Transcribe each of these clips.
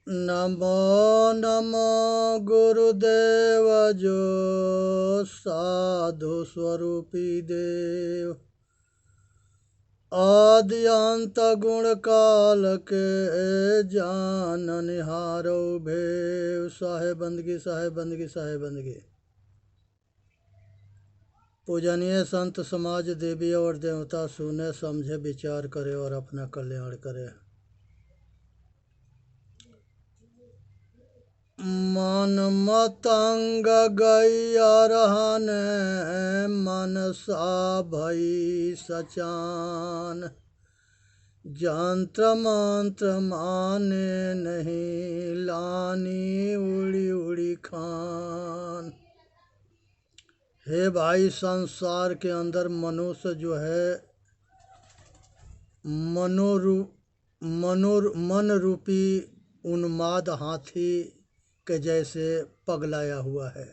नमो नमो गुरुदेव जो साधु स्वरूपी देव। आदि अंत गुण काल के जाननिहारो भेव। साहेब बंदगी साहेब बंदगी साहेब बंदगी। पूजनीय संत समाज देवी और देवता सुने समझे विचार करे और अपना कल्याण करे। मन मतंग गैया रहने मनसा भई सचान। जंत्र मंत्र माने नहीं लानी उड़ी उड़ी खान। हे भाई, संसार के अंदर मनुष्य जो है मन रूपी उन्माद हाथी के जैसे पगलाया हुआ है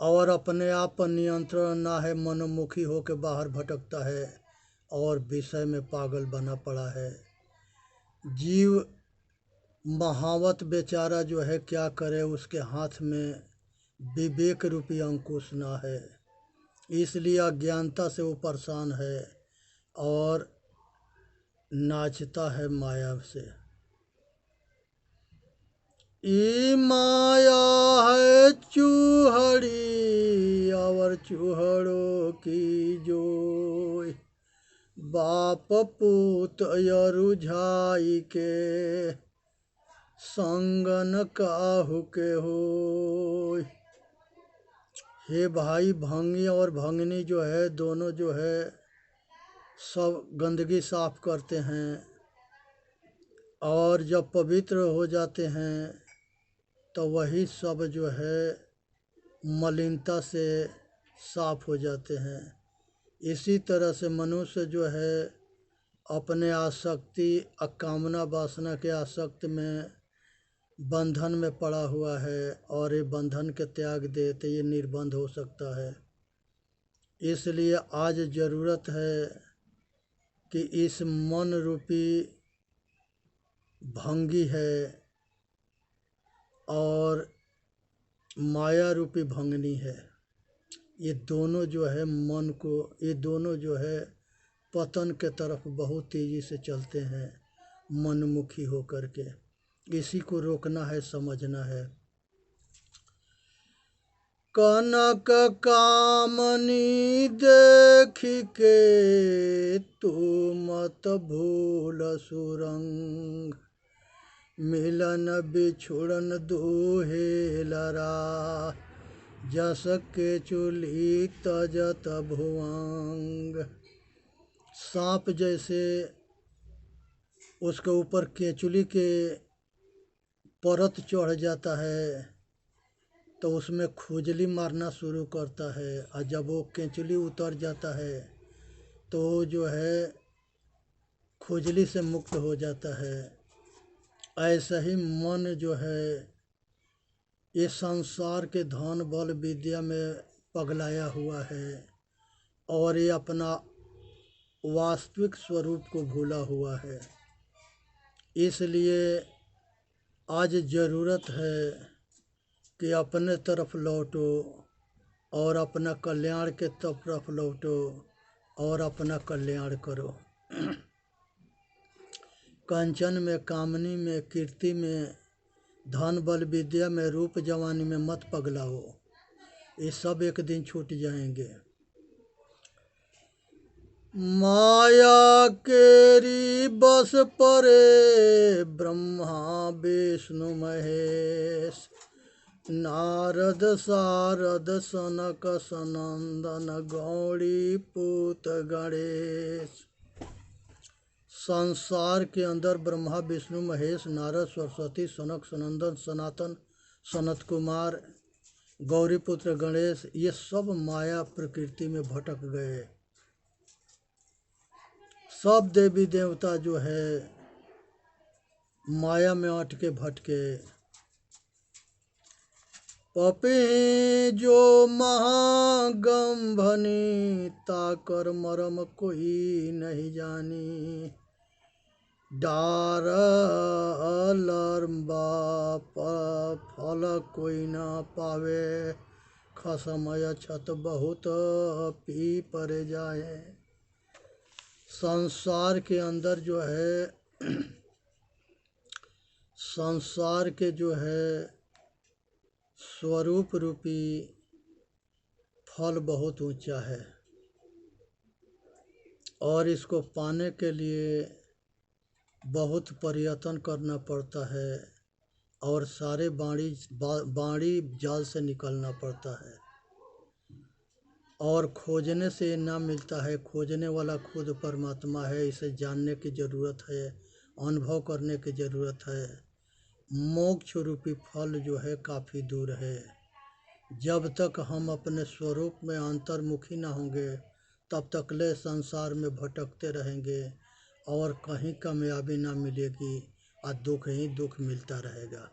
और अपने आप पर नियंत्रण ना है। मनोमुखी होकर बाहर भटकता है और विषय में पागल बना पड़ा है। जीव महावत बेचारा जो है क्या करे, उसके हाथ में विवेक रूपी अंकुश ना है, इसलिए अज्ञानता से वो परेशान है और नाचता है माया से। ई माया है चूहड़ी और चूहड़ों की जोय। बाप पूत यरुझाई के संगन काहू के होय। हे भाई, भंगी और भंगनी जो है दोनों जो है सब गंदगी साफ करते हैं और जब पवित्र हो जाते हैं तो वही सब जो है मलिनता से साफ हो जाते हैं। इसी तरह से मनुष्य जो है अपने आसक्ति अकामना वासना के आसक्त में बंधन में पड़ा हुआ है और ये बंधन के त्याग दे तो ये निर्बंध हो सकता है। इसलिए आज ज़रूरत है कि इस मन रूपी भंगी है और माया रूपी भंगनी है, ये दोनों जो है मन को, ये दोनों जो है पतन के तरफ बहुत तेज़ी से चलते हैं मनमुखी होकर के। इसी को रोकना है, समझना है। कनक कामनी देख के तू मत भूल सुरंग। मिलन बिछुड़न दूहे लरा जस के चुली तजत भुवंग। सांप जैसे उसके ऊपर केचुली के परत चढ़ जाता है तो उसमें खुजली मारना शुरू करता है और जब वो केचुली उतर जाता है तो जो है खुजली से मुक्त हो जाता है। ऐसा ही मन जो है ये संसार के धन बल विद्या में पगलाया हुआ है और ये अपना वास्तविक स्वरूप को भूला हुआ है। इसलिए आज ज़रूरत है कि अपने तरफ लौटो और अपना कल्याण के तरफ लौटो और अपना कल्याण करो। कंचन में, कामनी में, कीर्ति में, धन बल विद्या में, रूप जवानी में मत पगलाओ, ये सब एक दिन छूट जाएंगे। माया केरी बस परे ब्रह्मा विष्णु महेश। नारद सारद सनक सनंदन गौड़ी पूत गणेश। संसार के अंदर ब्रह्मा विष्णु महेश नारद सरस्वती सनक सनंदन सनातन सनत कुमार गौरी पुत्र गणेश, ये सब माया प्रकृति में भटक गए। सब देवी देवता जो है माया में अटके भटके। पपी जो महागंभनी ताकर मरम कोई नहीं जानी। डार लरबा फल कोई न पावे, खसमय छत बहुत पी पर जाए। संसार के अंदर जो है संसार के जो है स्वरूप रूपी फल बहुत ऊंचा है और इसको पाने के लिए बहुत प्रयत्न करना पड़ता है और सारे बाड़ी जाल से निकलना पड़ता है और खोजने से ना मिलता है। खोजने वाला खुद परमात्मा है, इसे जानने की ज़रूरत है, अनुभव करने की ज़रूरत है। मोक्ष रूपी फल जो है काफ़ी दूर है। जब तक हम अपने स्वरूप में अंतर्मुखी ना होंगे तब तक ले संसार में भटकते रहेंगे और कहीं कामयाबी ना मिलेगी और दुख ही दुख मिलता रहेगा।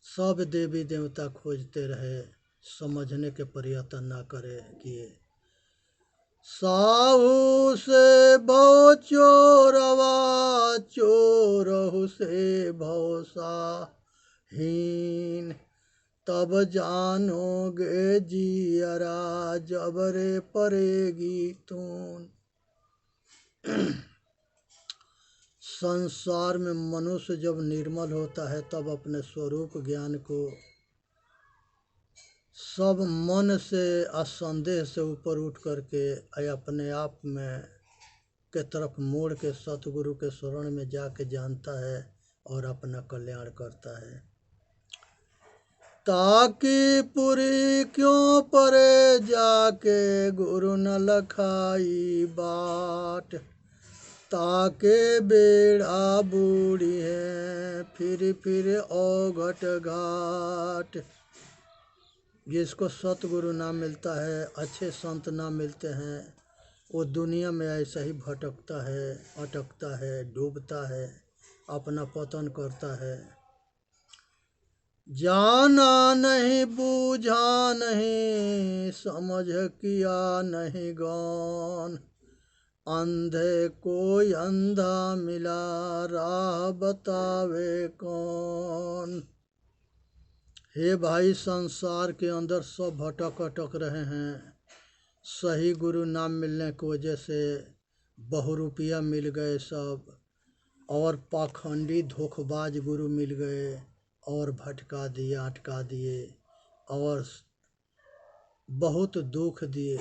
सब देवी देवता खोजते रहे, समझने के प्रयत्न ना करे किए। साहू से भव चोरवा, चोरहु से भव साहीन, तब जानोगे जियरा जबरे परेगी तून। संसार में मनुष्य जब निर्मल होता है तब अपने स्वरूप ज्ञान को सब मन से असंदेह से ऊपर उठ करके अपने आप में के तरफ मोड़ के सतगुरु के शरण में जाके जानता है और अपना कल्याण करता है। ताकि पुरी क्यों परे जाके गुरु न लखाई बाट, ताके बेड़ा बूढ़ी है फिर औघट घाट। जिसको सतगुरु ना मिलता है, अच्छे संत ना मिलते हैं, वो दुनिया में ऐसा ही भटकता है, अटकता है, डूबता है, अपना पतन करता है। जाना नहीं बूझा नहीं, समझ किया नहीं गौन, अंधे कोई अंधा मिला राह बतावे कौन। हे भाई, संसार के अंदर सब भटक अटक रहे हैं। सही गुरु ना मिलने की वजह से बहुरूपिया मिल गए सब, और पाखंडी धोखेबाज गुरु मिल गए और भटका दिए, अटका दिए और बहुत दुख दिए।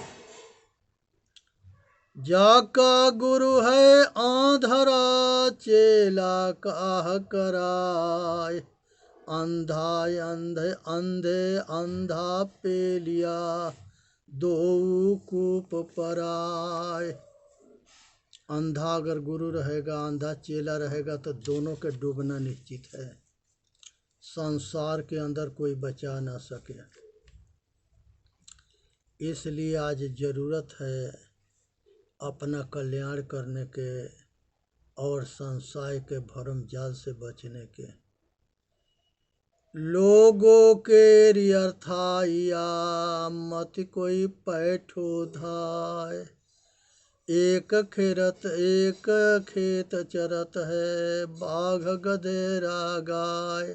जाका गुरु है आंधरा, चेला काह कराय, अंधा अंधे अंधे अंधा पे लिया दो कूप पराय। अंधा अगर गुरु रहेगा, अंधा चेला रहेगा तो दोनों के डूबना निश्चित है। संसार के अंदर कोई बचा ना सके। इसलिए आज ज़रूरत है अपना कल्याण करने के और संसार के भरम जाल से बचने के। लोगों के रियर्थाया मत कोई पैठो धाय, एक खेत चरत है बाघ गधेरा गाय।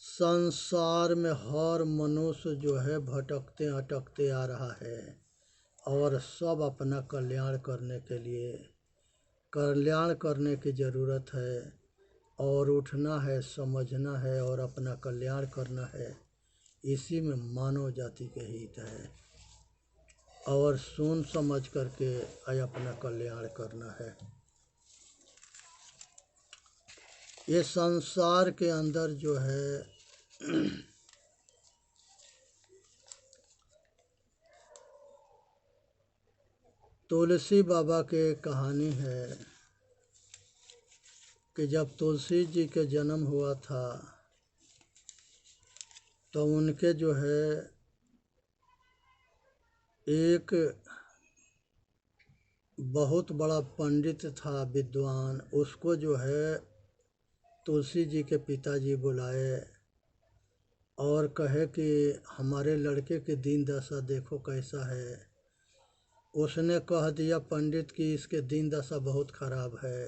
संसार में हर मनुष्य जो है भटकते अटकते आ रहा है और सब अपना कल्याण करने के लिए कल्याण करने की ज़रूरत है और उठना है, समझना है और अपना कल्याण करना है। इसी में मानव जाति के हित है और सुन समझ करके अपना कल्याण करना है। ये संसार के अंदर जो है तुलसी बाबा के कहानी है कि जब तुलसी जी के जन्म हुआ था तो उनके जो है एक बहुत बड़ा पंडित था, विद्वान, उसको जो है तुलसी जी के पिताजी बुलाए और कहे कि हमारे लड़के की दीन दशा देखो कैसा है। उसने कह दिया पंडित कि इसके दीन दशा बहुत खराब है।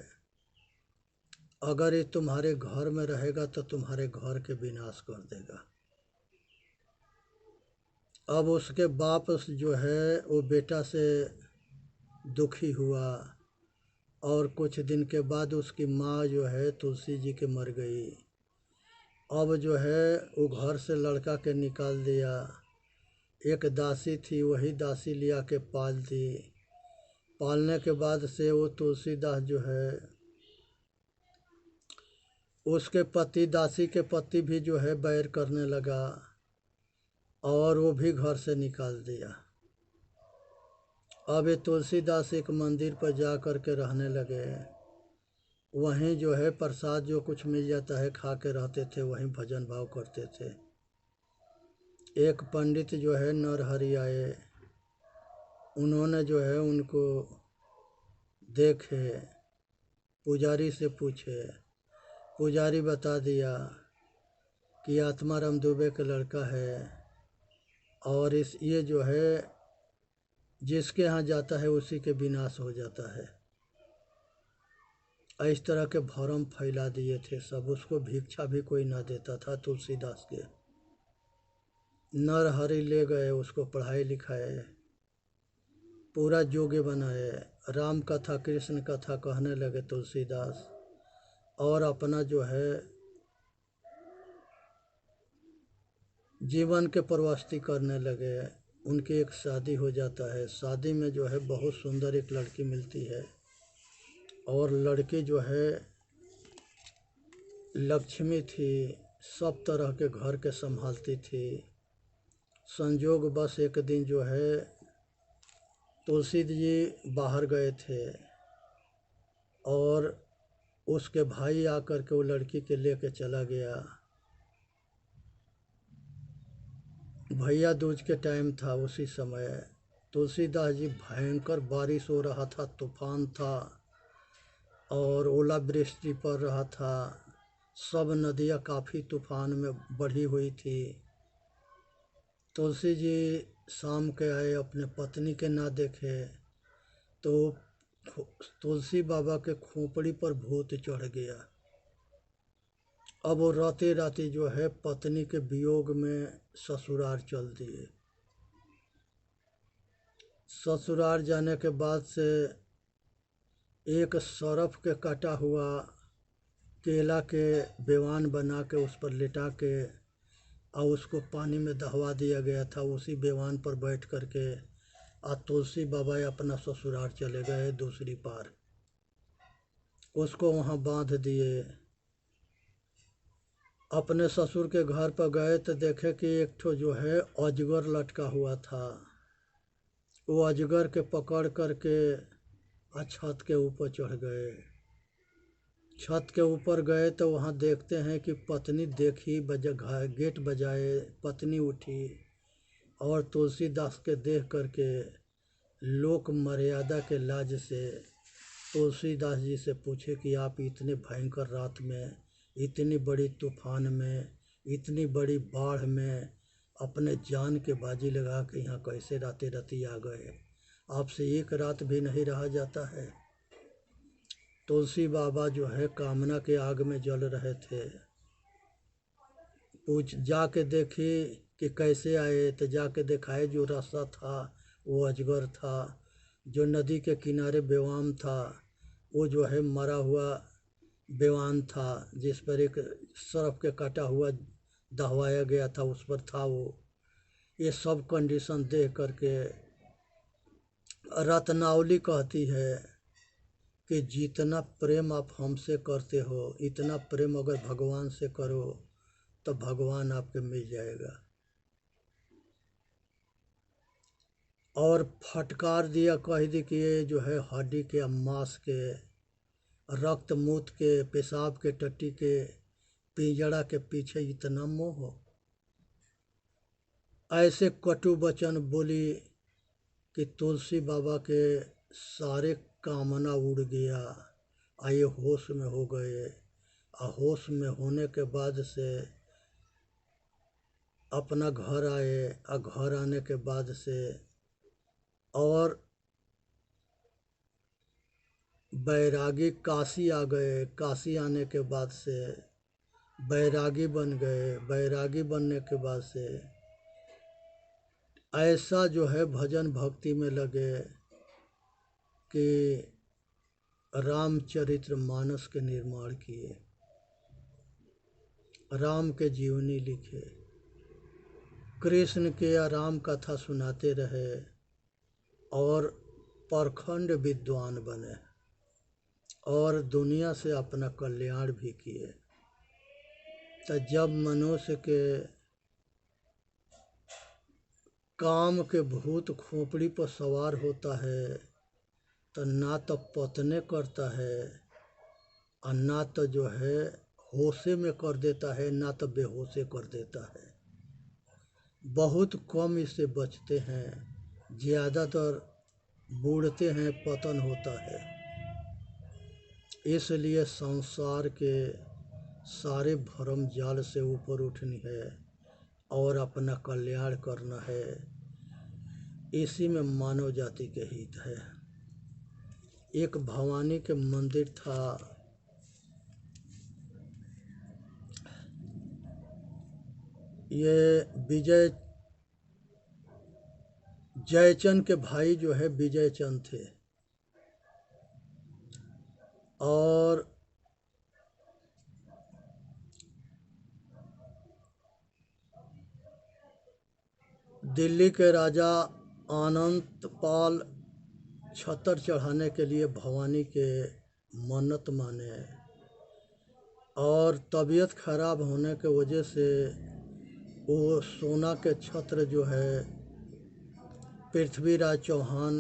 अगर ये तुम्हारे घर में रहेगा तो तुम्हारे घर के विनाश कर देगा। अब उसके बाप जो है वो बेटा से दुखी हुआ, और कुछ दिन के बाद उसकी माँ जो है तुलसी जी के मर गई। अब जो है वो घर से लड़का के निकाल दिया। एक दासी थी, वही दासी लिया के पाल दी। पालने के बाद से वो तुलसीदास जो है, उसके पति, दासी के पति भी जो है बैर करने लगा, और वो भी घर से निकाल दिया। अब ये तुलसीदास एक मंदिर पर जा कर के रहने लगे। वहीं जो है प्रसाद जो कुछ मिल जाता है खा के रहते थे, वहीं भजन भाव करते थे। एक पंडित जो है नरहरि आए, उन्होंने जो है उनको देखे, पुजारी से पूछे, पुजारी बता दिया कि आत्माराम दुबे का लड़का है, और ये जो है जिसके यहाँ जाता है उसी के विनाश हो जाता है। इस तरह के भरम फैला दिए थे सब। उसको भिक्षा भी कोई ना देता था तुलसीदास के। नरहरि ले गए, उसको पढ़ाए लिखाए, पूरा योग्य बनाए। राम कथा कृष्ण कथा कहने लगे तुलसीदास, और अपना जो है जीवन के प्रवस्ती करने लगे। उनकी एक शादी हो जाता है। शादी में जो है बहुत सुंदर एक लड़की मिलती है, और लड़की जो है लक्ष्मी थी, सब तरह के घर के संभालती थी। संजोग बस एक दिन जो है तुलसी जी बाहर गए थे, और उसके भाई आकर के वो लड़की के लेके चला गया। भैया दूज के टाइम था। उसी समय तुलसीदास जी, भयंकर बारिश हो रहा था, तूफान था, और ओलावृष्टि पड़ रहा था। सब नदियाँ काफ़ी तूफान में बढ़ी हुई थी। तुलसी जी शाम के आए, अपने पत्नी के ना देखे तो तुलसी बाबा के खोपड़ी पर भूत चढ़ गया। अब वो राते राते जो है पत्नी के वियोग में ससुराल चल दिए। ससुराल जाने के बाद से एक सरफ के कटा हुआ केला के बेवान बना के उस पर लिटा के, और उसको पानी में दहवा दिया गया था। उसी बेवान पर बैठ कर के तुलसी बाबा अपना ससुराल चले गए दूसरी पार। उसको वहाँ बांध दिए। अपने ससुर के घर पर गए तो देखे कि एक ठो जो है अजगर लटका हुआ था। वो अजगर के पकड़ करके छत के ऊपर चढ़ गए। छत के ऊपर गए तो वहाँ देखते हैं कि पत्नी देखी, गेट बजाए, पत्नी उठी, और तुलसीदास के देख करके लोक मर्यादा के लाज से तुलसीदास जी से पूछे कि आप इतने भयंकर रात में, इतनी बड़ी तूफान में, इतनी बड़ी बाढ़ में अपने जान के बाजी लगा के यहाँ कैसे राते राती आ गए? आपसे एक रात भी नहीं रहा जाता है। तुलसी बाबा जो है कामना के आग में जल रहे थे। पूछ जाके देखी कि कैसे आए, तो जाके दिखाए जो रास्ता था वो अजगर था। जो नदी के किनारे बेवान था वो जो है मरा हुआ बेवान था, जिस पर एक सरफ के काटा हुआ दहवाया गया था, उस पर था वो। ये सब कंडीशन देख करके रत्नावली कहती है कि जितना प्रेम आप हमसे करते हो, इतना प्रेम अगर भगवान से करो तो भगवान आपके मिल जाएगा। और फटकार दिया, कह दी कि ये जो है हड्डी के, मांस के, रक्त मूत्र के, पेशाब के टट्टी के पिंजड़ा के पीछे इतना मोह हो। ऐसे कटु वचन बोली कि तुलसी बाबा के सारे कामना उड़ गया। आए होश में हो गए। होश में होने के बाद से अपना घर आए। घर आने के बाद से और बैरागी काशी आ गए, काशी आने के बाद से बैरागी बन गए, बैरागी बनने के बाद से ऐसा जो है भजन भक्ति में लगे कि रामचरित्र मानस के निर्माण किए, राम के जीवनी लिखे, कृष्ण के राम कथा सुनाते रहे और प्रखंड विद्वान बने और दुनिया से अपना कल्याण भी किए। तो जब मनुष्य के काम के भूत खोपड़ी पर सवार होता है तो ना तो पतने करता है और ना तो जो है होशे में कर देता है, ना तो बेहोशे कर देता है। बहुत कम इससे बचते हैं, ज़्यादातर बूढ़ते हैं, पतन होता है। इसलिए संसार के सारे भरम जाल से ऊपर उठनी है और अपना कल्याण करना है। इसी में मानव जाति के हित है। एक भवानी के मंदिर था, ये विजय जयचंद के भाई जो है विजय चंद थे और दिल्ली के राजा आनंद पाल छतर चढ़ाने के लिए भवानी के मन्नत माने और तबीयत खराब होने के वजह से वो सोना के छत्र जो है पृथ्वीराज चौहान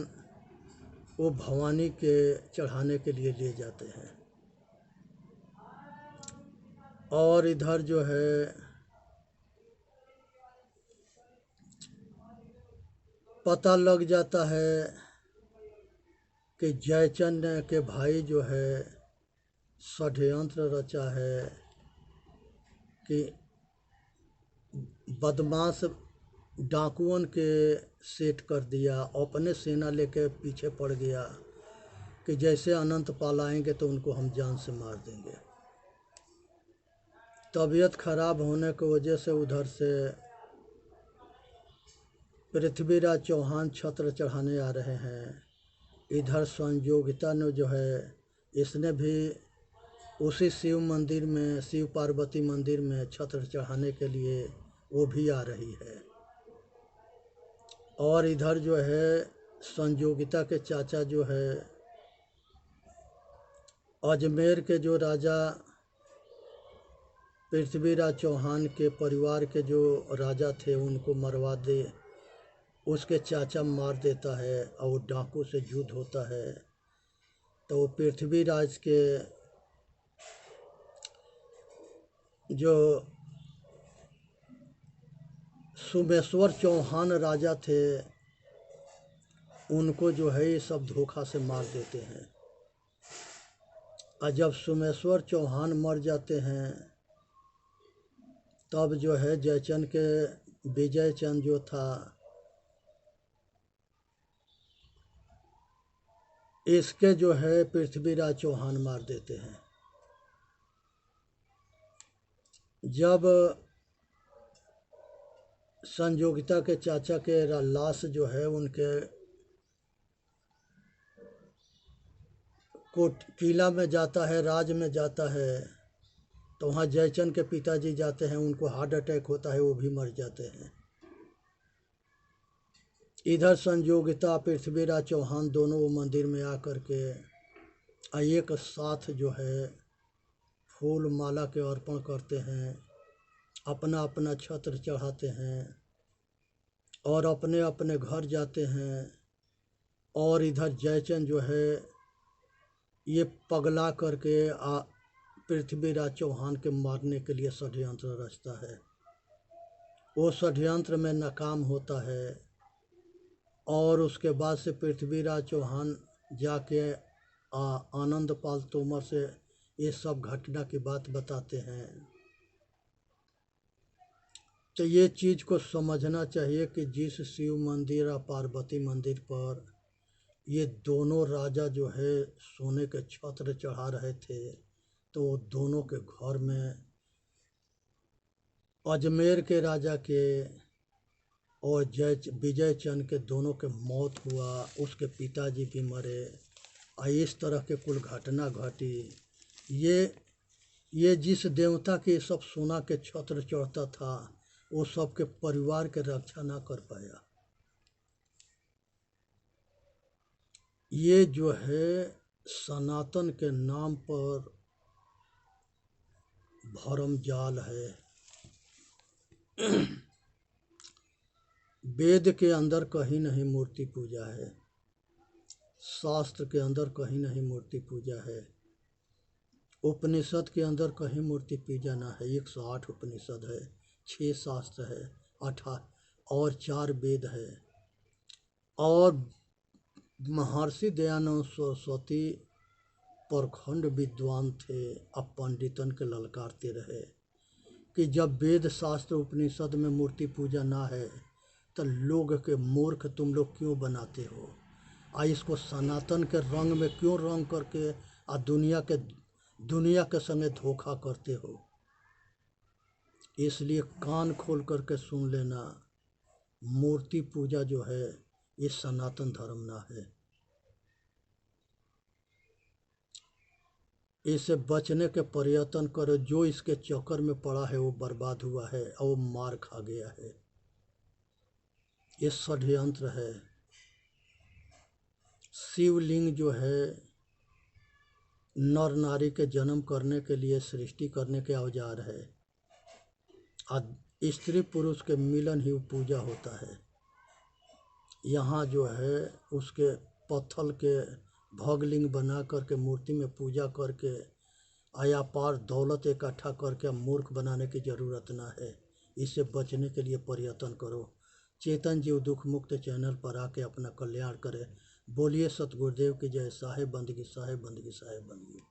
वो भवानी के चढ़ाने के लिए ले जाते हैं और इधर जो है पता लग जाता है कि जयचंद के भाई जो है षड्यंत्र रचा है कि बदमाश डाकुओं के सेट कर दिया, अपने सेना लेके पीछे पड़ गया कि जैसे अनंत पाल आएंगे तो उनको हम जान से मार देंगे। तबीयत खराब होने की वजह से उधर से पृथ्वीराज चौहान छत्र चढ़ाने आ रहे हैं। इधर संयोगिता ने जो है इसने भी उसी शिव मंदिर में, शिव पार्वती मंदिर में छत्र चढ़ाने के लिए वो भी आ रही है। और इधर जो है संयोगिता के चाचा जो है अजमेर के जो राजा पृथ्वीराज चौहान के परिवार के जो राजा थे उनको मरवा दे, उसके चाचा मार देता है और डाकू से युद्ध होता है। तो वो पृथ्वीराज के जो सोमेश्वर चौहान राजा थे उनको जो है ये सब धोखा से मार देते हैं। और जब सोमेश्वर चौहान मर जाते हैं तब जो है जयचंद के विजय चंद जो था इसके जो है पृथ्वीराज चौहान मार देते हैं। जब संयोगिता के चाचा के लाश जो है उनके कोट किला में जाता है, राज में जाता है, तो वहाँ जयचंद के पिताजी जाते हैं, उनको हार्ट अटैक होता है, वो भी मर जाते हैं। इधर संयोगिता पृथ्वीराज चौहान दोनों वो मंदिर में आकर के एक साथ जो है फूल माला के अर्पण करते हैं, अपना अपना छत्र चढ़ाते हैं और अपने अपने घर जाते हैं। और इधर जयचंद जो है ये पगला करके पृथ्वीराज चौहान के मारने के लिए षड्यंत्र रचता है। वो षड्यंत्र में नाकाम होता है और उसके बाद से पृथ्वीराज चौहान जाके आनंद पाल तोमर से ये सब घटना की बात बताते हैं। तो ये चीज़ को समझना चाहिए कि जिस शिव मंदिर और पार्वती मंदिर पर ये दोनों राजा जो है सोने के छत्र चढ़ा रहे थे, तो दोनों के घर में अजमेर के राजा के और विजय चंद के दोनों के मौत हुआ, उसके पिताजी भी मरे और इस तरह के कुल घटना घटी। ये जिस देवता के सब सोना के छत्र चढ़ता था, वो सबके परिवार के रक्षा ना कर पाया। ये जो है सनातन के नाम पर भरम जाल है। वेद के अंदर कहीं नहीं मूर्ति पूजा है, शास्त्र के अंदर कहीं नहीं मूर्ति पूजा है, उपनिषद के अंदर कहीं मूर्ति पूजा ना है। 108 उपनिषद है, 6 शास्त्र है, 18 और 4 वेद है। और महर्षि दयानंद सरस्वती प्रखंड विद्वान थे, अब पंडितन के ललकारते रहे कि जब वेद शास्त्र उपनिषद में मूर्ति पूजा ना है तो लोग के मूर्ख तुम लोग क्यों बनाते हो, आ इसको सनातन के रंग में क्यों रंग करके आ दुनिया के संगे धोखा करते हो। इसलिए कान खोल करके सुन लेना, मूर्ति पूजा जो है ये सनातन धर्म ना है। इससे बचने के प्रयत्न करो। जो इसके चक्कर में पड़ा है वो बर्बाद हुआ है और वो मार खा गया है। ये षड्यंत्र है। शिवलिंग जो है नर नारी के जन्म करने के लिए सृष्टि करने के औजार है। स्त्री पुरुष के मिलन ही पूजा होता है। यहाँ जो है उसके पत्थर के भगलिंग बना करके मूर्ति में पूजा करके आया पार दौलत इकट्ठा करके मूर्ख बनाने की ज़रूरत ना है। इससे बचने के लिए प्रयत्न करो। चेतन जीव दुख मुक्त चैनल पर आके अपना कल्याण करे। बोलिए सतगुरुदेव की जय। साहेब बंदगी, साहेब बंदगी, साहेब बंदगी।